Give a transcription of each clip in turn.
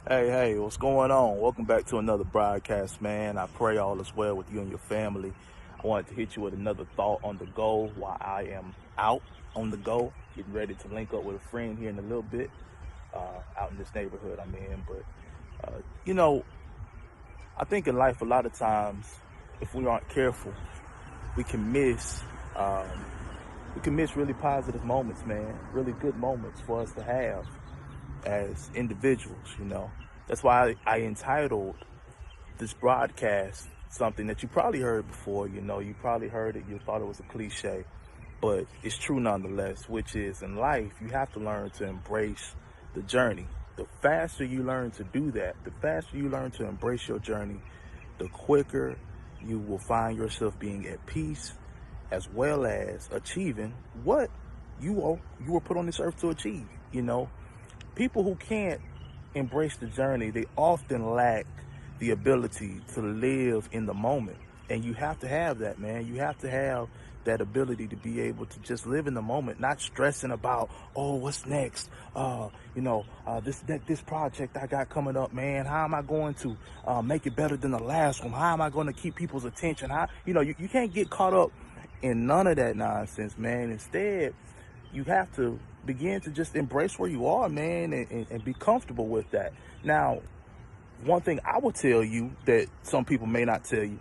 Hey, what's going on? Welcome back to another broadcast, man. I pray all is well with you and your family. I wanted to hit you with another thought on the go while I am out on the go, getting ready to link up with a friend here in a little bit, out in this neighborhood I'm in. But, uh, you know, I think in life a lot of times, if we aren't careful, we can miss, um, we can miss really positive moments, man, really good moments for us to have as individuals. That's why I entitled this broadcast something that you probably heard before. You probably heard it, you thought it was a cliche, but it's true nonetheless, which is in life, you have to learn to embrace the journey. The faster you learn to do that, the faster you learn to embrace your journey, the quicker you will find yourself being at peace as well as achieving what you were put on this earth to achieve. People who can't embrace the journey, they often lack the ability to live in the moment. And you have to have that, man. You have to have that ability to be able to just live in the moment, not stressing about, oh, what's next? This project I got coming up, man. How am I going to make it better than the last one? How am I going to keep people's attention? You can't get caught up in none of that nonsense, man. Instead, you have to begin to just embrace where you are, man, and be comfortable with that. Now, one thing I will tell you that some people may not tell you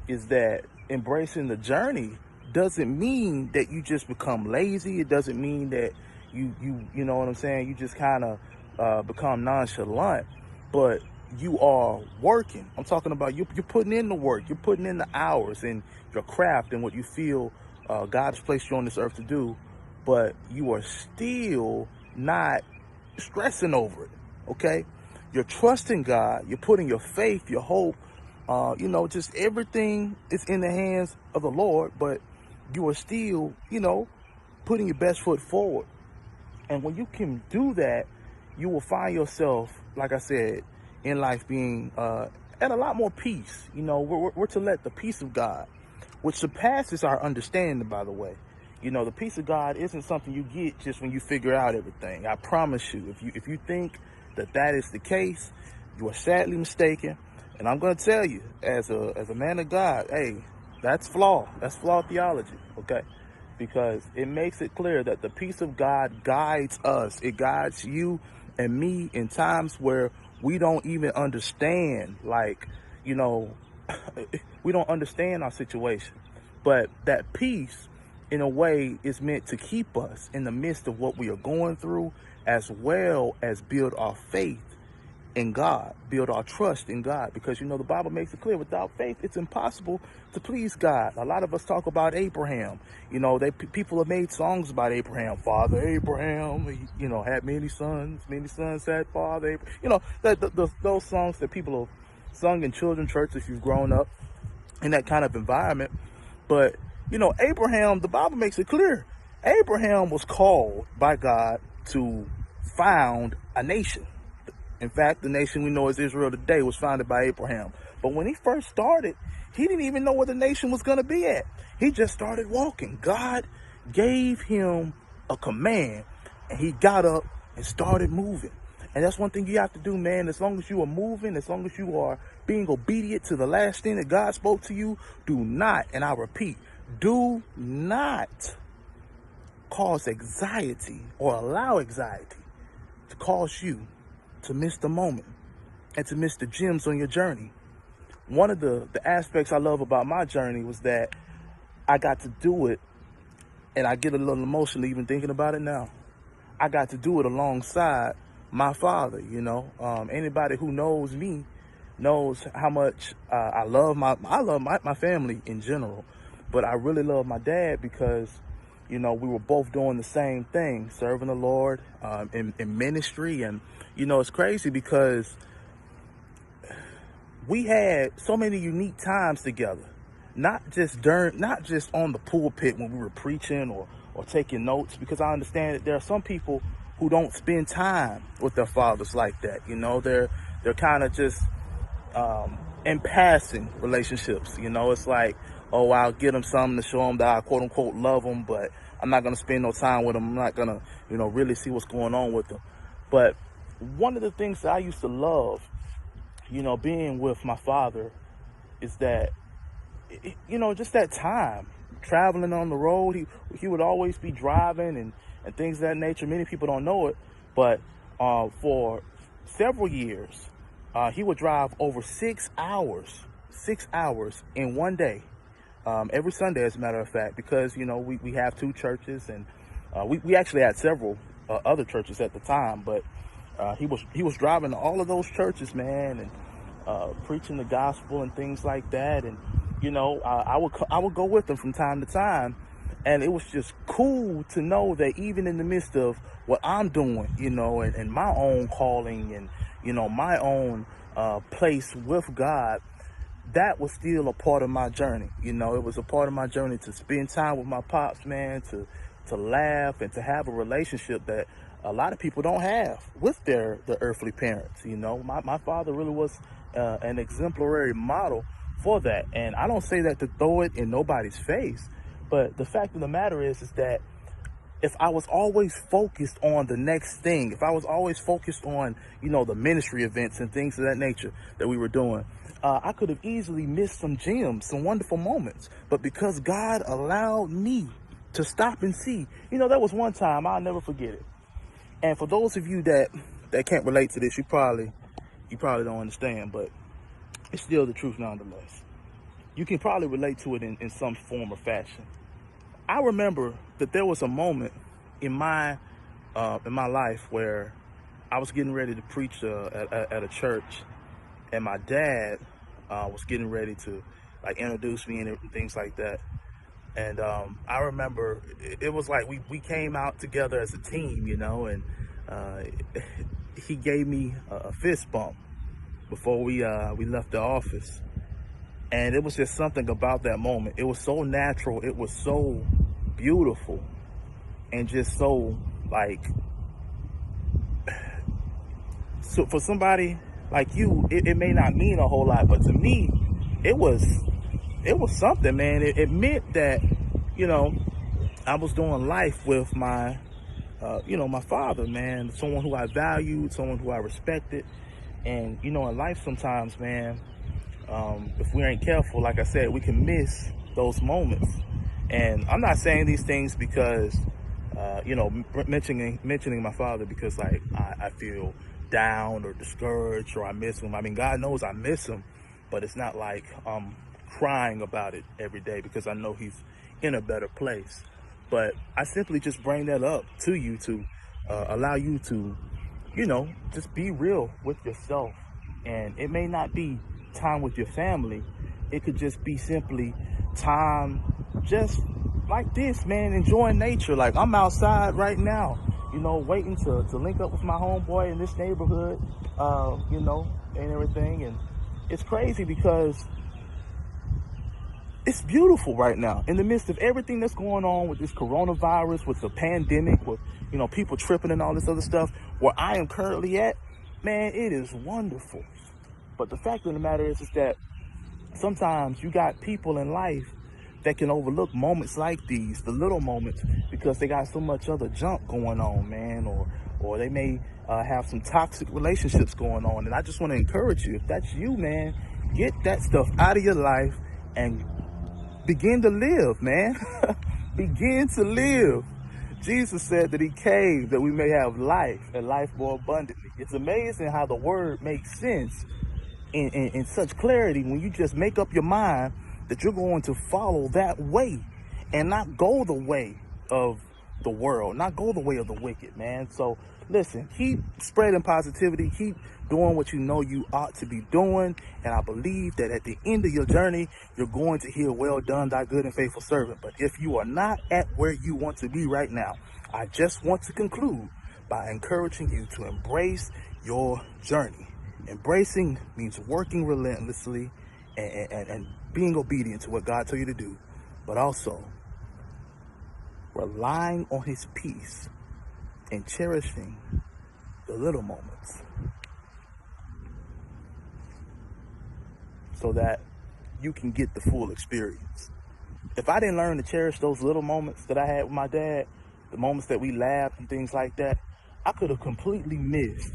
is that embracing the journey doesn't mean that you just become lazy. It doesn't mean that you know what I'm saying, you just kind of become nonchalant, but you are working. I'm talking about you're putting in the work, you're putting in the hours and your craft and what you feel God has placed you on this earth to do, but you are still not stressing over it, okay? You're trusting God, you're putting your faith, your hope, just everything is in the hands of the Lord, but you are still, putting your best foot forward. And when you can do that, you will find yourself, like I said, in life being at a lot more peace. We're to let the peace of God, which surpasses our understanding, by the way. The peace of God isn't something you get just when you figure out everything. I promise you, if you think that is the case, you are sadly mistaken. And I'm going to tell you, as a man of God, hey, that's flawed. That's flawed theology, okay? Because it makes it clear that the peace of God guides us. It guides you and me in times where we don't even understand, we don't understand our situation. But that peace, in a way, is meant to keep us in the midst of what we are going through, as well as build our faith in God, build our trust in God. Because, the Bible makes it clear, without faith, it's impossible to please God. A lot of us talk about Abraham. People have made songs about Abraham. Father Abraham, had many sons had Father Abraham. Those songs that people have sung in children's church if you've grown up in that kind of environment. But, Abraham, the Bible makes it clear, Abraham was called by God to found a nation. In fact, the nation we know as Israel today was founded by Abraham. But when he first started, he didn't even know where the nation was going to be at. He just started walking. God gave him a command, and he got up and started moving. And that's one thing you have to do, man. As long as you are moving, as long as you are being obedient to the last thing that God spoke to you, do not, and I repeat, do not cause anxiety or allow anxiety to cause you to miss the moment and to miss the gems on your journey. One of the aspects I love about my journey was that I got to do it, and I get a little emotional even thinking about it now. I got to do it alongside my father. Anybody who knows me knows how much I love my family in general, but I really love my dad because we were both doing the same thing, serving the Lord in ministry. And it's crazy because we had so many unique times together, not just on the pulpit when we were preaching or taking notes, because I understand that there are some people who don't spend time with their fathers like that. They're kind of just in passing relationships. It's like, oh, I'll get them something to show them that I quote unquote love them, but I'm not going to spend no time with them. I'm not going to, really see what's going on with them. But one of the things that I used to love, being with my father, is that, just that time traveling on the road. He would always be driving and things of that nature. Many people don't know it, but for several years, he would drive over 6 hours in one day, every Sunday, as a matter of fact, because we have two churches, and we actually had several other churches at the time, but he was driving to all of those churches, man, and preaching the gospel and things like that. And I would go with him from time to time, and it was just cool to know that even in the midst of what I'm doing, and my own calling, and my own place with God, that was still a part of my journey. It was a part of my journey to spend time with my pops, man, to laugh and to have a relationship that a lot of people don't have with their earthly parents. My father really was an exemplary model for that. And I don't say that to throw it in nobody's face, but the fact of the matter is that if I was always focused on the next thing, if I was always focused on, the ministry events and things of that nature that we were doing, I could have easily missed some gems, some wonderful moments. But because God allowed me to stop and see, there was one time, I'll never forget it. And for those of you that can't relate to this, you probably don't understand, but it's still the truth nonetheless. You can probably relate to it in some form or fashion. I remember that there was a moment in my life where I was getting ready to preach at a church, and my dad was getting ready to introduce me and things like that. And I remember it was like we came out together as a team, and he gave me a fist bump before we left the office. And it was just something about that moment. It was so natural. It was so beautiful, and just so so for somebody like you, it may not mean a whole lot, but to me, it was something, man. It meant that, I was doing life with my, my father, man, someone who I valued, someone who I respected. And, in life sometimes, man, if we ain't careful, like I said, we can miss those moments. And I'm not saying these things because, mentioning my father because I feel down or discouraged or I miss him. I mean, God knows I miss him, but it's not like I'm crying about it every day because I know he's in a better place. But I simply just bring that up to you to allow you to, just be real with yourself. And it may not be time with your family. It could just be simply time just like this, man, enjoying nature. Like I'm outside right now, waiting to link up with my homeboy in this neighborhood, and everything. And it's crazy because it's beautiful right now in the midst of everything that's going on with this coronavirus, with the pandemic, with, people tripping and all this other stuff. Where I am currently at, man, it is wonderful. But the fact of the matter is that sometimes you got people in life that can overlook moments like these, the little moments, because they got so much other junk going on, man, or they may have some toxic relationships going on. And I just want to encourage you, if that's you, man, get that stuff out of your life and begin to live, man. Begin to live. Jesus said that he came that we may have life and life more abundantly. It's amazing how the word makes sense in such clarity when you just make up your mind that you're going to follow that way and not go the way of the world, not go the way of the wicked, man. So listen, keep spreading positivity, keep doing what you know you ought to be doing. And I believe that at the end of your journey, you're going to hear, well done, thy good and faithful servant. But if you are not at where you want to be right now, I just want to conclude by encouraging you to embrace your journey. Embracing means working relentlessly and being obedient to what God told you to do, but also relying on his peace and cherishing the little moments so that you can get the full experience. If I didn't learn to cherish those little moments that I had with my dad, the moments that we laughed and things like that, I could have completely missed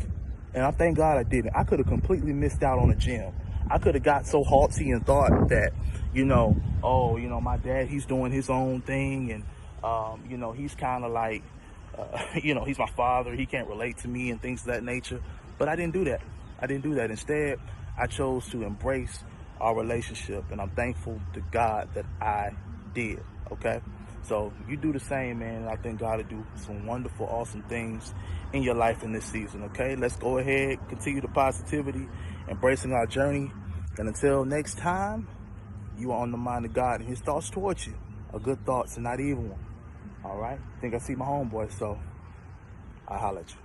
And I thank God I didn't. I could have completely missed out on the gym. I could have got so halty and thought that, oh, my dad, he's doing his own thing. And, he's kind of like, he's my father. He can't relate to me and things of that nature. But I didn't do that. I didn't do that. Instead, I chose to embrace our relationship. And I'm thankful to God that I did. Okay. So you do the same, man. I think God will do some wonderful, awesome things in your life in this season. Okay. Let's go ahead, continue the positivity, embracing our journey. And until next time, you are on the mind of God and his thoughts towards you are good thoughts and not evil ones. All right. I think I see my homeboy, so I'll holler at you.